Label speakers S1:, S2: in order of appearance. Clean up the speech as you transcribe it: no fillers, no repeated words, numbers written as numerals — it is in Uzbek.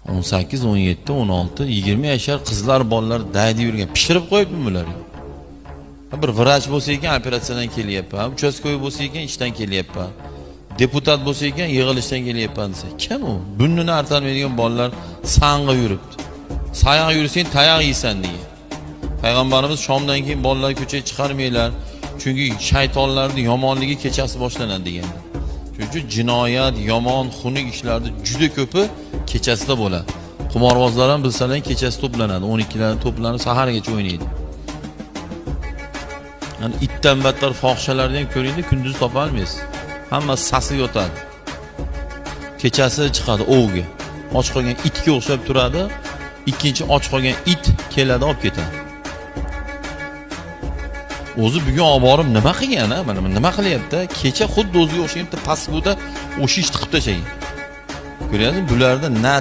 S1: 18, 17, 16, 20 yashar qizlar, bolalar daydi yurgan. Pishirib qo'yibmi bular? Bir vrach bo'lsa ekan operatsiyadan kelyapman, uchastkovoy bo'lsa ekan ishdan kelyapman, deputat bo'lsa ekan yig'ilishdan kelyapman desa, kim u? Bunnini artalmaydigan bolalar sang'i yuribdi. Sayoq yursang tayoq yeysan degan. Payg'ambarimiz Shomdan keyin bolalarni ko'chaga chiqarmanglar, chunki shaytonlarning yomonligi kechasi boshlanadi degan. Chunki jinoyat, yomon, xunuk ishlarda juda ko'pi kechasida bo'ladi. Qimorbozlar ham bilsalar kechasi to'planadi, 12 dan to'planib sahargacha o'ynaydi. Yani itdan battar fohishalarni ham ko'ringlar, kunduz topa olmaysiz. Hamma sasib yotadi. Kechasi chiqadi ovga. Och qolgan itga o'xshab turadi. Ikkinchi och qolgan it keladi, olib ketadi. O'zi bugun olib borib nima qilgan, mana nima qilyapti? Kecha xuddi o'ziga o'xshagan pasbuda o'sha ishni qilib tashlagan. Ko'ryapsizmi? Bularda na